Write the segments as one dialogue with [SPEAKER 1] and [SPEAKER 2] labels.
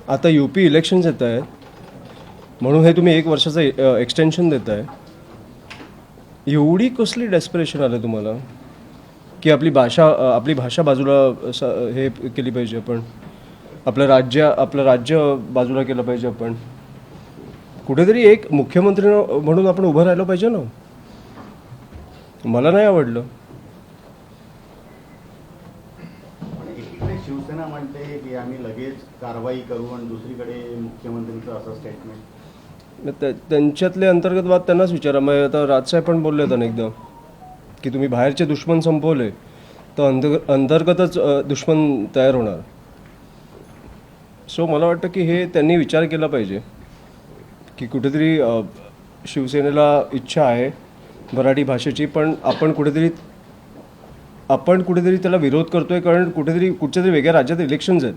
[SPEAKER 1] आता UP elections येत आहेत म्हणून हे तुम्ही 1 वर्षाचं एक्सटेन्शन देत आहे. एवढी कसली डेस्परेशन आलं तुम्हाला की आपली भाषा बाजूला हे केली पाहिजे, आपण आपलं राज्य बाजूला केलं पाहिजे. आपण कुठेतरी एक मुख्यमंत्री म्हणून आपण उभं राहिलं पाहिजे ना. मला नाही आवडलं.
[SPEAKER 2] एकीकडे शिवसेना म्हणते की आम्ही लगेच कारवाई करू आणि दुसरीकडे मुख्यमंत्रीचं असं स्टेटमेंट.
[SPEAKER 1] त्यांच्यातले अंतर्गत वाद त्यांनाच विचारा. मग आता राजसाहेब पण बोलले होते एकदा की तुम्ही बाहेरचे दुश्मन संपवले तर अंतर्गतच दुश्मन तयार होणार. सो मला वाटतं की हे त्यांनी विचार केला पाहिजे की कुठेतरी शिवसेनेला इच्छा आहे मराठी भाषेची, पण आपण कुठेतरी त्याला विरोध करतोय कारण कुठच्या तरी वेगळ्या राज्यात इलेक्शन्स आहेत.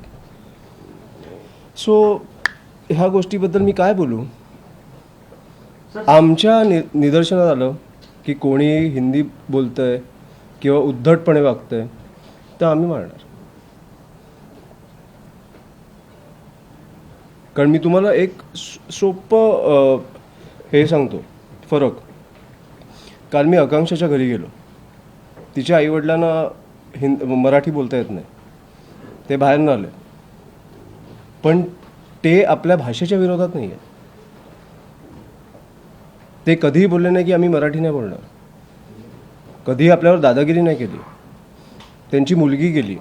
[SPEAKER 1] सो ह्या गोष्टीबद्दल मी काय बोलू. आमच्या निदर्शनात आलं की कोणी हिंदी बोलतंय किंवा उद्धटपणे वागतंय तर आम्ही मारणार. कारण मी तुम्हाला एक सोपं हे सांगतो फरक. काल मी आकांक्षाच्या घरी गेलो. तिच्या आईवडिलांना मराठी बोलता येत नाही, ते बाहेरनं आले, पण ते आपल्या भाषेच्या विरोधात नाही आहे. ते कधीही बोलले नाही की आम्ही मराठी नाही बोलणार. कधीही आपल्यावर दादागिरी नाही केली. त्यांची मुलगी गेली,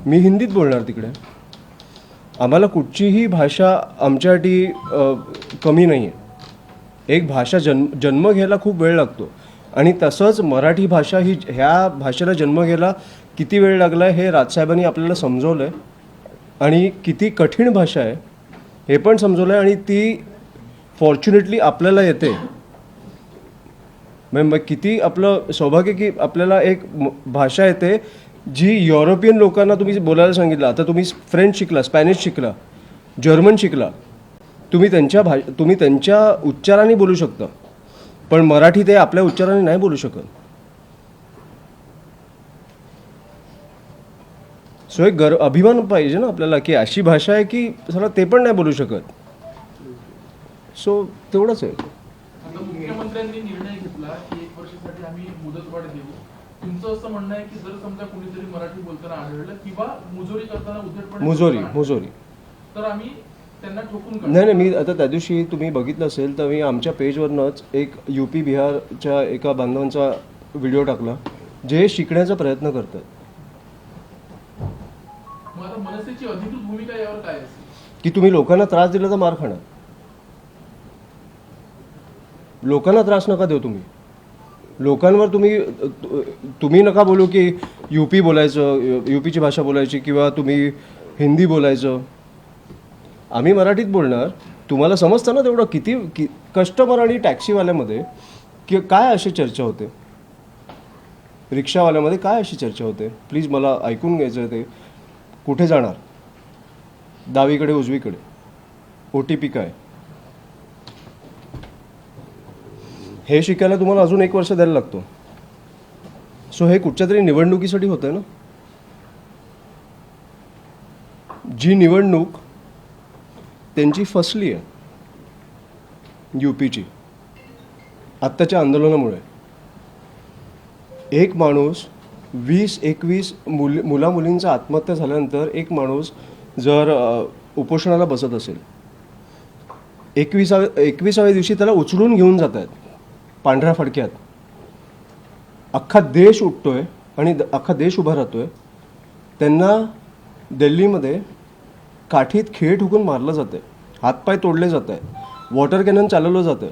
[SPEAKER 1] मी हिंदीत बोलणार तिकडे. आम्हाला कुठचीही भाषा आमच्यासाठी कमी नाही आहे. एक भाषा जन्म घ्यायला खूप वेळ लागतो आणि तसंच मराठी भाषा ही ह्या भाषेला जन्म घ्यायला किती वेळ लागला आहे हे राजसाहेबांनी आपल्याला समजवलं आहे. आणि किती कठीण भाषा आहे हे पण समजवलं आहे आणि ती फॉर्च्युनेटली आपल्याला येते. मग किती आपलं सौभाग्य की आपल्याला एक भाषा येते जी युरोपियन लोकांना तुम्ही बोलायला सांगितलं. आता तुम्ही फ्रेंच शिकला, स्पॅनिश शिकला, जर्मन शिकला, तुम्ही त्यांच्या उच्चाराने बोलू शकता, पण मराठी ते आपल्या उच्चाराने नाही बोलू शकत. सो एक अभिमान पाहिजे ना आपल्याला की अशी भाषा आहे की सगळं ते पण नाही बोलू शकत. सो तेवढंच आहे.
[SPEAKER 3] मुख्यमंत्र्यांनी निर्णय घेतला की 1 वर्षासाठी आम्ही मुदतवाढ देऊ. तुमचं असं म्हणणं आहे की जर समजा कोणीतरी मराठी बोलताना आढळलं किंवा मुजोरी करताना उद्धटपणे
[SPEAKER 1] मुजोरी
[SPEAKER 3] तर आम्ही त्यांना ठोकून
[SPEAKER 1] नाही. मी आता त्या दिवशी तुम्ही बघितलं असेल तर मी आमच्या पेजवरनंच एक UP बिहारच्या एका बांधवांचा व्हिडिओ टाकला जे शिकण्याचा प्रयत्न करतात.
[SPEAKER 3] मग आता मनसेची अधिकृत भूमिका यावर काय असेल
[SPEAKER 1] की तुम्ही लोकांना त्रास दिला तर मार खाणार. लोकांना त्रास नका देऊ. तुम्ही लोकांवर तुम्ही नका बोलू की UP बोलायचं, UPची भाषा बोलायची किंवा तुम्ही हिंदी बोलायचं. आम्ही मराठीत बोलणार. तुम्हाला समजतं ना तेवढं किती कस्टमर आणि टॅक्सीवाल्यामध्ये की काय अशी चर्चा होते, रिक्षावाल्यामध्ये काय अशी चर्चा होते. प्लीज मला ऐकून घ्यायचं आहे. ते कुठे जाणार, डावीकडे उजवीकडे, OTP काय, हे शिकायला तुम्हाला अजून 1 वर्ष द्यायला लागतो. सो हे कुठच्या तरी निवडणुकीसाठी होतं ना. जी निवडणूक त्यांची फसली आहे UPची आत्ताच्या आंदोलनामुळे. एक माणूस 20-21 मुलामुलींचा आत्महत्या झाल्यानंतर एक माणूस जर उपोषणाला बसत असेल, 21व्या दिवशी त्याला उचलून घेऊन जात आहेत पांढऱ्या फडक्यात. अख्खा देश उठतोय आणि अख्खा देश उभा राहतोय. त्यांना दिल्लीमध्ये काठीत खिळे ठोकून मारलं जातं आहे, हातपाय तोडले जात आहेत, वॉटर कॅनन चालवलं जातं.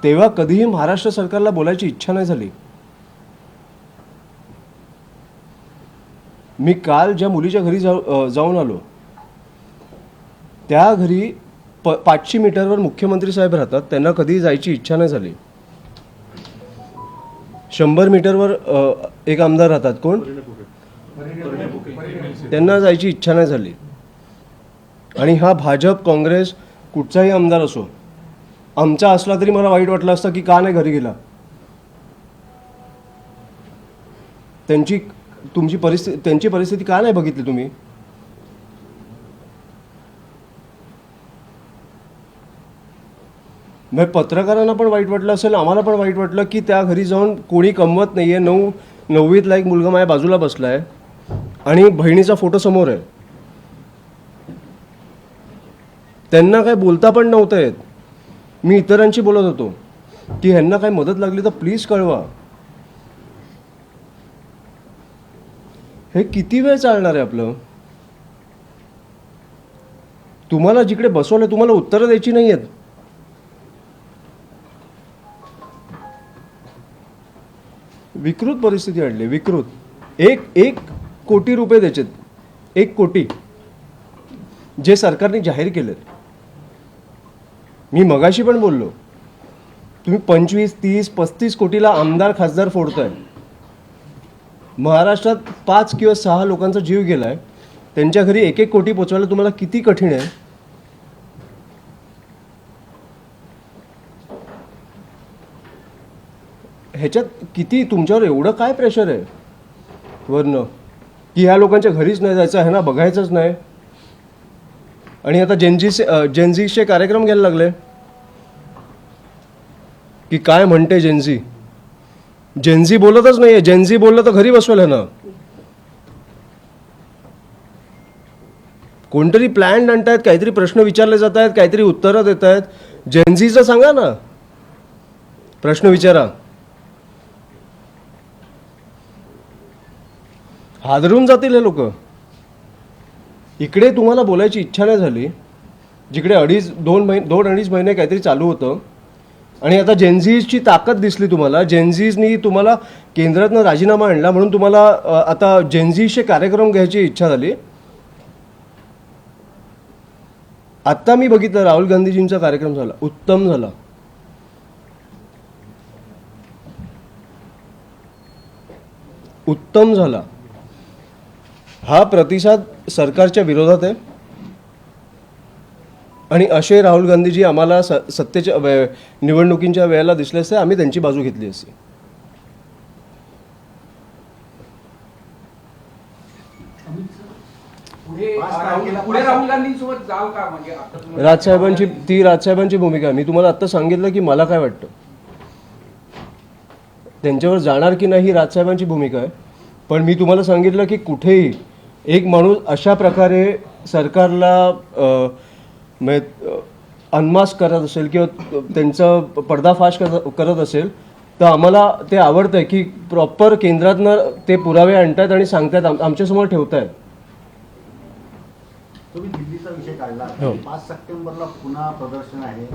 [SPEAKER 1] तेव्हा कधीही महाराष्ट्र सरकारला बोलायची इच्छा नाही झाली. मी काल ज्या मुलीच्या घरी जाऊन आलो त्या घरी 500 मीटरवर मुख्यमंत्री साहेब राहतात, त्यांना कधीही जायची इच्छा नाही झाली. 100 मीटरवर एक आमदार राहतात, कोण, त्यांना जायची इच्छा नाही झाली. आणि हा भाजप काँग्रेस कुठचाही आमदार असो, आमचा असला तरी मला वाईट वाटलं असतं की का नाही घरी गेला. त्यांची तुमची परिस्थिती, त्यांची परिस्थिती का नाही बघितली तुम्ही? मग पत्रकारांना पण वाईट वाटलं असेल, आम्हाला पण वाईट वाटलं की त्या घरी जाऊन कोणी कमवत नाही आहे. 9वीतला एक मुलगा माझ्या बाजूला बसला आहे आणि बहिणीचा फोटो समोर आहे. त्यांना काय बोलता पण नव्हतं येत. मी इतरांशी बोलत होतो की ह्यांना काय मदत लागली तर प्लीज कळवा. हे किती वेळ चालणार आहे आपलं? तुम्हाला जिकडे बसवलं तुम्हाला उत्तरं द्यायची नाही आहेत. विकृत परिस्थिती आणली, विकृत. एक कोटी रुपये द्यायचे, 1 कोटी जे सरकारने जाहीर केलेत. मी मगाशी पण बोललो, तुम्ही 25, 30, 35 कोटीला आमदार खासदार फोडताय. महाराष्ट्रात 5 किंवा 6 लोकांचा जीव गेलाय, त्यांच्या घरी 1 कोटी पोचवायला तुम्हाला किती कठीण आहे? ह्याच्यात किती तुमच्यावर एवढं काय प्रेशर आहे वरनं की ह्या लोकांच्या घरीच नाही जायचं, ह्यांना बघायचंच नाही. आणि आता जेनझीचे कार्यक्रम घ्यायला लागले की काय म्हणते जेनझी. जेनझी बोलतच नाहीये. जेनझी बोललं तर घरी बसवेल ह्यानं. कोणतरी प्लॅन आणतायत, काहीतरी प्रश्न विचारले जात आहेत, काहीतरी उत्तरं देत आहेत. जेनझीचं सांगा ना, प्रश्न विचारा. हादरून जातील हे लोक. इकडे तुम्हाला बोलायची इच्छा नाही झाली, जिकडे 2-2.5 महिने काहीतरी चालू होतं. आणि आता जेनझीची ताकद दिसली तुम्हाला. जेनझीजनी तुम्हाला केंद्रातनं राजीनामा आणला म्हणून तुम्हाला आता जेनझीचे कार्यक्रम घ्यायची इच्छा झाली. आत्ता मी बघितलं राहुल गांधीजींचा कार्यक्रम झाला, उत्तम झाला. उत्तम झाला. हा प्रतिसाद सरकारच्या विरोधात आहे. आणि असे राहुल गांधीजी आम्हाला सत्तेच्या निवडणुकींच्या वेळेला दिसले असते, आम्ही त्यांची बाजू घेतली असती.
[SPEAKER 4] पुढे राहुल गांधींसोबत जाल का? म्हणजे आता तुम्ही
[SPEAKER 1] राजसाहेबांची भूमिका आहे. मी तुम्हाला आत्ता सांगितलं की मला काय वाटतं. त्यांच्यावर जाणार की नाही ही राजसाहेबांची भूमिका आहे. पण मी तुम्हाला सांगितलं की कुठेही एक माणूस अशा प्रकारे सरकारला अनमास्क करत असेल किंवा त्यांचं पर्दाफाश करत असेल तर आम्हाला ते आवडतं आहे की प्रॉपर केंद्रातनं ते पुरावे आणतायत आणि सांगतायत, आमच्यासमोर ठेवतायत.
[SPEAKER 2] तुम्ही दिल्लीचा विषय काढला.
[SPEAKER 1] हो.
[SPEAKER 2] 5 सप्टेंबरला पुन्हा प्रदर्शन आहे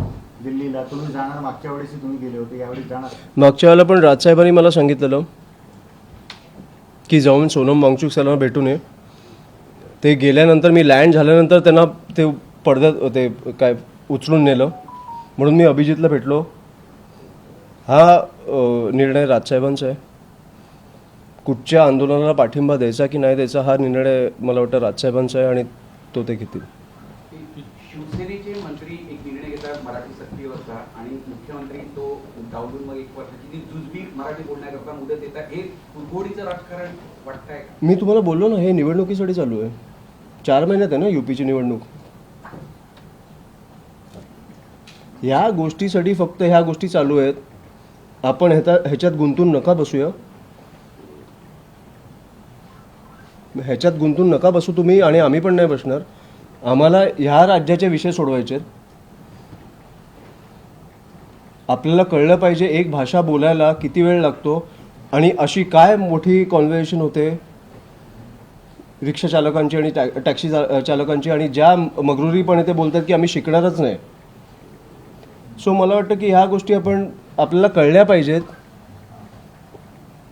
[SPEAKER 2] दिल्लीला. तुम्ही जाणार? मागच्या वेळेस तुम्ही गेले होते, यावेळी जाणार?
[SPEAKER 1] मागच्या वेळेला पण राजसाहेबांनी मला सांगितलेलं की जाऊन सोनम वांगचुक सरांना भेटून ये. ते गेल्यानंतर मी लँड झाल्यानंतर त्यांना ते पडद्यात ते काय उचलून नेलं, म्हणून मी अभिजितला भेटलो. हा निर्णय राजसाहेबांचा आहे. कुठच्या आंदोलनाला पाठिंबा द्यायचा की नाही द्यायचा हा निर्णय मला वाटतं राजसाहेबांचा आहे आणि तो ते घेतील.
[SPEAKER 4] शिवसेनेचे मंत्री एक निर्णय घेतात मराठी सक्तीवरचा आणि मुख्यमंत्री तो डावलून मग 1 वर्षाची जुजबी मराठी बोलण्याकरता मुदत देतात. हे कुरघोडीचं राजकारण वाटतंय?
[SPEAKER 1] मी तुम्हाला बोललो ना, हे निवडणुकीसाठी चालू आहे. 4 महिन्यात आहे ना यूपीची निवडणूक. ह्या गोष्टीसाठी फक्त ह्या गोष्टी चालू आहेत. आपण ह्याच्यात गुंतून नका बसूया. ह्याच्यात गुंतून नका बसू तुम्ही आणि आम्ही पण नाही बसणार. आम्हाला ह्या राज्याचे विषय सोडवायचे. आपल्याला कळलं पाहिजे एक भाषा बोलायला किती वेळ लागतो आणि अशी काय मोठी कॉन्व्हर्सेशन होते रिक्षा चालकांची आणि टॅक्सी चालकांची, आणि ज्या मगरुरीपणे ते बोलतात की आम्ही शिकणारच नाही. सो मला वाटतं की ह्या गोष्टी आपल्याला कळल्या पाहिजेत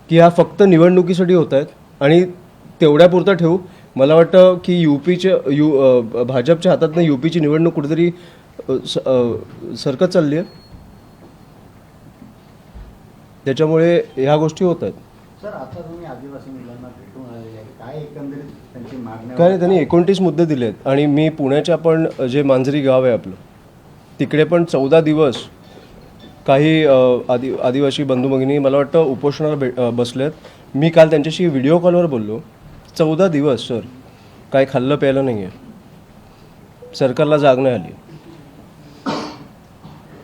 [SPEAKER 1] की ह्या फक्त निवडणुकीसाठी होत आहेत आणि तेवढ्यापुरतं ठेवू. मला वाटतं की भाजपच्या हातातनं यूपीची निवडणूक कुठेतरी सरकत चालली आहे. त्याच्यामुळे ह्या गोष्टी होत आहेत.
[SPEAKER 2] सर, आता तुम्ही आदिवासी मुलांना भेटून आलेले आहे, काय एकंदरीत त्यांची मागणी?
[SPEAKER 1] काय नाही, त्यांनी 29 मुद्दे दिले आहेत. आणि मी पुण्याच्या पण जे मांजरी गाव आहे आपलं तिकडे पण 14 दिवस काही आदिवासी बंधू भगिनी मला वाटतं उपोषणाला बसलेत. मी काल त्यांच्याशी व्हिडिओ कॉलवर बोललो. 14 दिवस सर काय खाल्लं प्यायलं नाही आहे, सरकारला जाग नाही आली.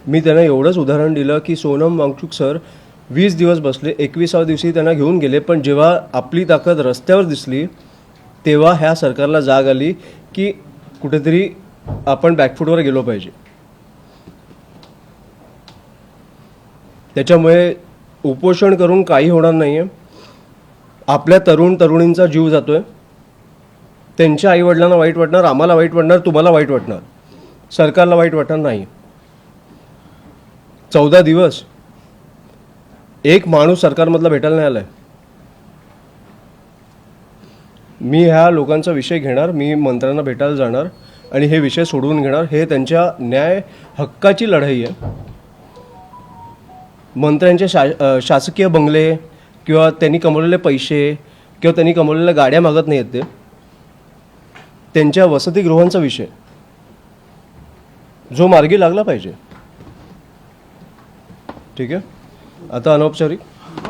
[SPEAKER 1] मी त्यांना एवढंच उदाहरण दिलं की सोनम वांगचुक सर 20 दिवस बसले, 21व्या दिवशी त्यांना घेऊन गेले, पण जेव्हा आपली ताकद रस्त्यावर दिसली तेव्हा ह्या सरकारला जाग आली की कुठेतरी आपण बॅकफूटवर गेलो पाहिजे. त्याच्यामुळे उपोषण करून काही होणार नाही आहे. आपल्या तरुणींचा जीव जातोय, त्यांच्या आईवडिलांना वाईट वाटणार, आम्हाला वाईट वाटणार, तुम्हाला वाईट वाटणार, सरकारला वाईट वाटणार नाही. 14 दिवस एक माणूस सरकारमधला भेटायला नाही आलाय. मी ह्या लोकांचा विषय घेणार, मी मंत्र्यांना भेटायला जाणार आणि हे विषय सोडवून घेणार. हे त्यांच्या न्याय हक्काची लढाई आहे. मंत्र्यांचे शासकीय बंगले किंवा त्यांनी कमवलेले पैसे किंवा त्यांनी कमवलेल्या गाड्या मागत नाही आहेत, ते त्यांच्या वसतिगृहांचा विषय जो मार्गी लागला पाहिजे. ठीक आहे. आता अनौपचारिक